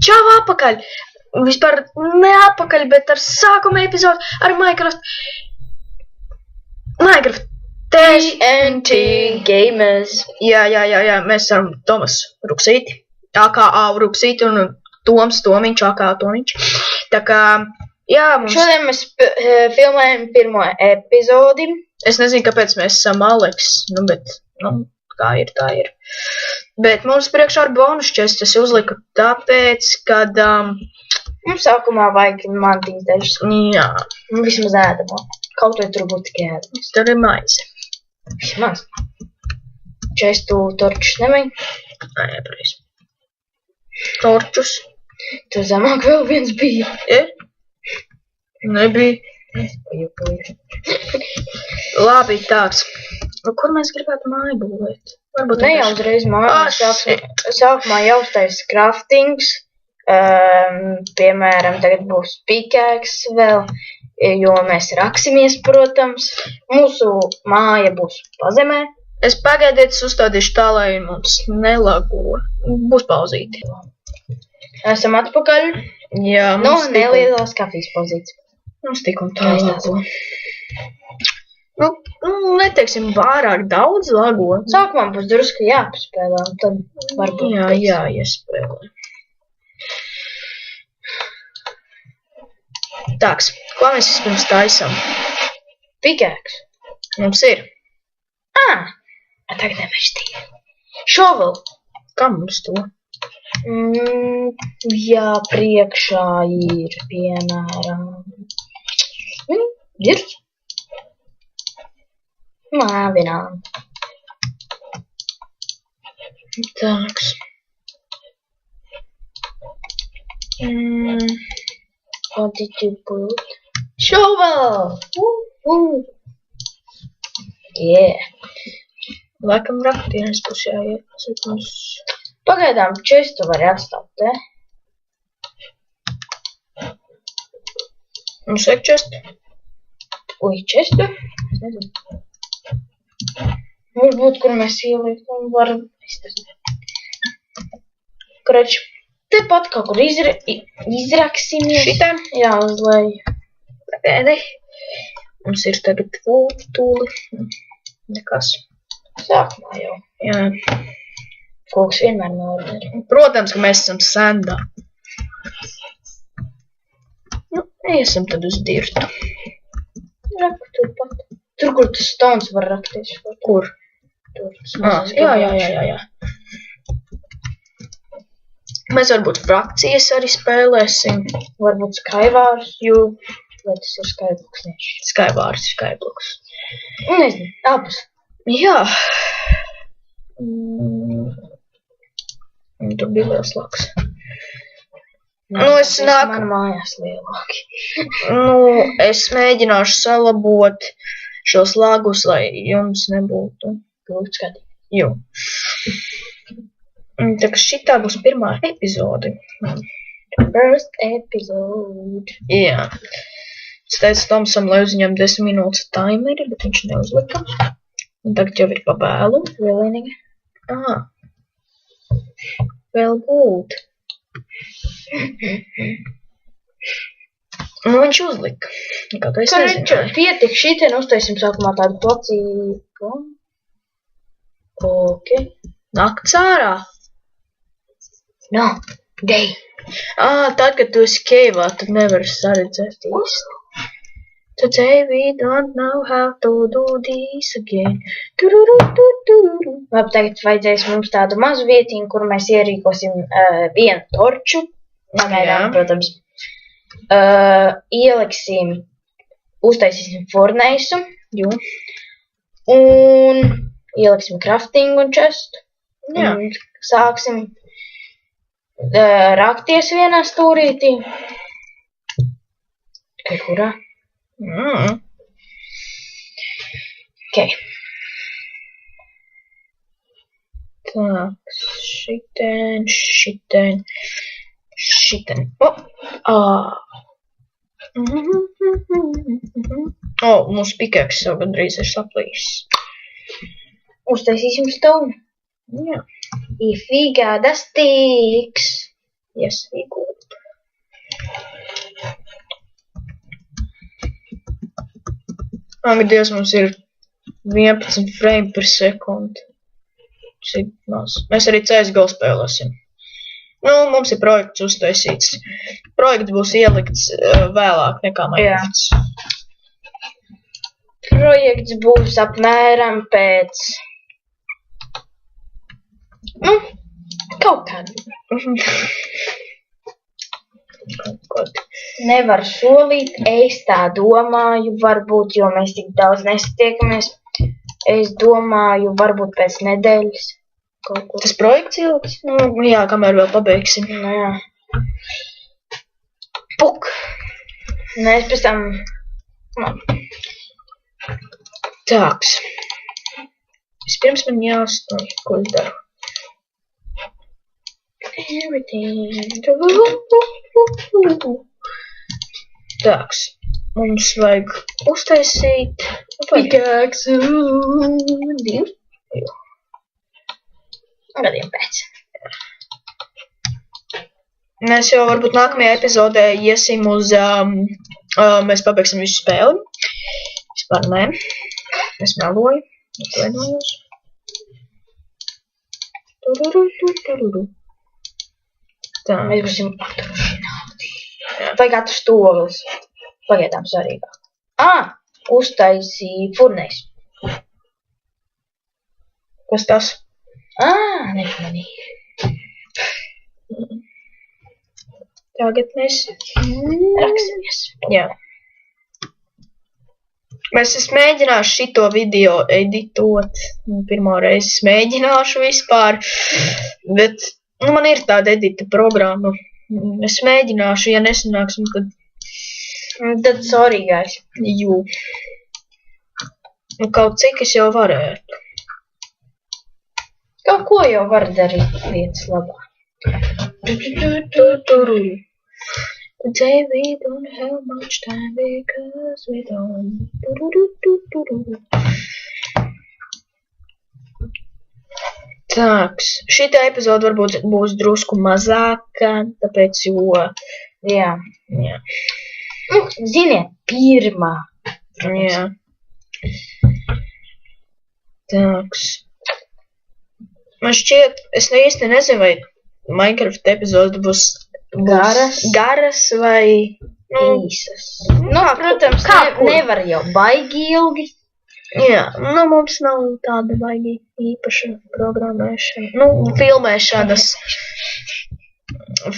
Čau apakaļ! Vispār ne apakaļ, bet ar sākuma epizodu ar Minecraft TNT Gamers. Jā, mēs esam Tomas Ruksīti, AKA Ruksīti un Toms Tomiņš, AKA Tomiņš. Tā kā, jā, mums... Šodien mēs filmējam pirmo epizodi. Es nezinu, kāpēc mēs esam Aleks, bet, kā ir. Bet mums priekšā ar bonus čestu es uzliku tāpēc, kad... Mums sākumā vajag mantiņas dažas. Jā. Vismaz ēdamo. Kaut vai tur būtu tikai ēdamos. Tur ir maize. Vismaz. Čestu torčus nevajag. Jā, pareizi. Torčus. Tur zemāk vēl viens bija. Ir? Nebija. Es pajupoju. Labi, tāds. Kur mēs gribētu māju būvēt? Varbūt ne jau uzreiz māju. Sākumā jāuztais craftings. Piemēram, tagad būs pickaxe vēl, jo mēs raksimies, protams. Mūsu māja būs pazemē. Es pagaidiet uzstādīšu tā, lai mums nelago. Būs pauzīti. Esam atpakaļ. Jā, mums nelielās kafijas pauzītes. Mums tik un tā lago. Neteiksim pārāk daudz lago. Sākumā būs drusku jāpaspēlē, un tad varbūt jāiespēlē. Tāks, ko mēs vispirms taisam? Pickaxe. Mums ir. Tagad nemežtīja. Shovel. Kam mums to? Jā, priekšā ir, piemēram. Ir? Vienām. Tāks. What did you put? Shovel! Yeah. Laikam raktienes būs jāiet. Pagaidām čestu var atstāt, te? Mums vajag čestu? Čestu? Es nezinu. Varbūt, kur mēs ieliekam, varam izdarīt. Kroč, tepat kaut kur izraksimies. Šitā? Jā, uz leju. Pēdē. Mums ir tagad tūli. Nekas. Sākumā jau. Jā. Koks vienmēr nodara. Protams, ka mēs esam sendā. Iesim tad uz dirtu. Raku turpat. Tur, kur tas stons var rakties. Kur? Tur. Jā. Mēs varbūt frakcijas arī spēlēsim. Varbūt Skywars, jo vai tas ir Skybloks neši. Skywars, Skybloks. Nezinu, abas. Jā. Tur bija liels laks. Es nāku. Man mājās lielāki. Es mēģināšu salabot šos lagus, lai jums nebūtu grūti skatīt. Jo. Tā kā šitā būs pirmā epizode. First episode. Jā. Es teicu Tomsam, lai uzņem 10 minūtes timeri, bet viņš neuzlika. Un tagad jau ir pa vēlu. Vēlīnīgi. Vēl būt. Viņš uzlika. Kaut kā es nezinu. Pietik šitien uztaisim sākumā tādu placību. Ok. Nakts ārā? No, day. Tad, kad tu esi keivā, tad nevar saredzēt īsti. Today we don't know how to do this again. Labi, tagad vajadzēs mums tādu mazu vietiņu, kur mēs ierīkosim vienu torču. Pagaidām, protams. Ieliksim, uztaisīsim forneisu. Un ieliksim crafting un chestu. Un sāksim rakties vienā stūrītī. Kurā? Ok. Tā, šitien. Mūsu pickaxe jau gandrīz ir saplīsis. Uztaisīsim stone. Jā. If we got a sticks. iesīkot. Ak, Dievs, mums ir 11 frame per sekundi. Cik maz. Mēs arī CSGO spēlēsim. Nu, mums ir projekts uztaisīts. Projekts būs ielikts vēlāk nekā Minecrafts. Projekts būs apmēram pēc... Nu, kaut kādu. Nevar solīt, es tā domāju, varbūt, jo mēs tik daudz nesatiekamies. Es domāju, varbūt pēc nedēļas kaut ko. Tas projekts ilgs? Nu, jā, kamēr vēl pabeigsim. Nu, jā. Puk! Nē, es pēc tam... Tāks. Vispirms man jāstāj, ko es daru. Tāks. Mums vajag uztaisīt Pikāksu 2. Gadiem pēc. Mēs jau varbūt nākamajā epizodē iesim uz... mēs pabeigsim visu spēli. Vispār nē. Es meloju. Atvainojos. Tā. Mēs būsim atrašināti. Vai katrs tolis. Pagaidām svarīgāk. Uztaisīja furnēs. Kas tas? Nemanīju. Tagad mēs raksimies. Jā. Es mēģināšu šito video editot. Pirmo reizi es mēģināšu vispār. Bet, nu, man ir tāda edita programma. Es mēģināšu, ja nesanāks, Tad sorry, guys. Jū. Nu, kaut cik es jau varētu. Kaut ko jau var darīt lietas labā. Today we don't have much time because we don't. Tāks. Šitā epizoda varbūt būs drusku mazāka, tāpēc, jo... Jā. Jā. Nu, ziniet, pirmā. Jā. Tāks. Man šķiet, es īsti nezinu, vai Minecraft epizoda būs garas vai īsas. Nu, protams, nevar jau baigi ilgi. Jā, nu mums nav tāda baigi īpaša programmēšana. Nu,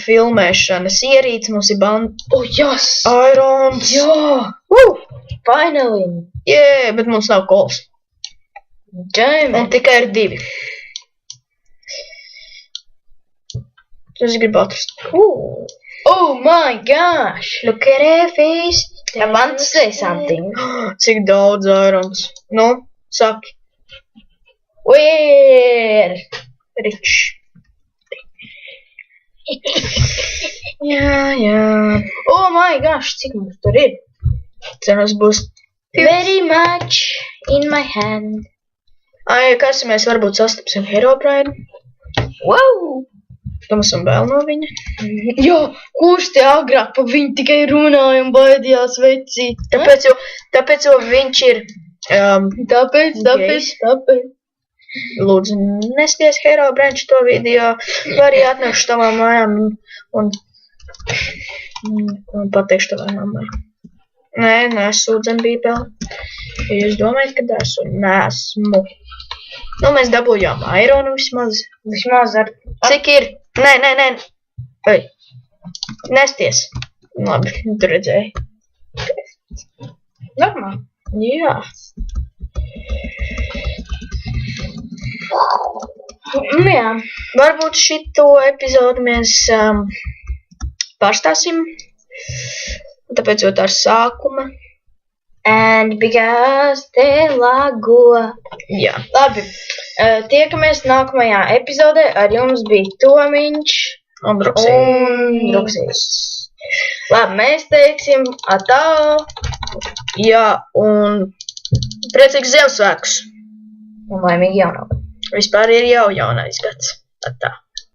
filmēšanas ierīce, mums ir Yes! Irons. Jā! Finally! Jā, bet mums nav kols. Un tikai ir 2. Es gribu atrast. Oh my gosh! Look at her face. I want to say something. Cik daudz Irons. Nu, saki. Where? Rich. Jā. Oh my gosh, cik mums tur ir? Cenas būs very much in my hand. Kas mēs varbūt sastapsim Herobrine? Wow! Tam esam vēl no viņa. Jo, kurš te agrāk pa viņu tikai runāja un baidījās vecīt? Tāpēc jau viņš ir... Tāpēc. Lūdzu, nesties Herobrine to video, vai arī atnākšu tavām mājām un pateikšu tavai mammai. Nē, nesūdzam bībeli. Ja jūs domājat, ka esmu, nesmu. Nu, mēs dabūjām Ironu vismaz. Vismaz ar... Cik ir? Nē. Oi. Nesties. Labi, tu redzēji. Normāli. Jā. Jā. Varbūt šito epizodu mēs pārstāsim. Tāpēc jau tā ir sākuma. And because te lago. Jā. Labi. Tiekamies nākamajā epizodē. Ar jums bija Tomiņš un Ruksīs. Labi, mēs teiksim atā. Jā, un priecīgs Ziemassvētkus. Un laimīgi jaunāku. Vispār ir jau jaunais gads. Atā.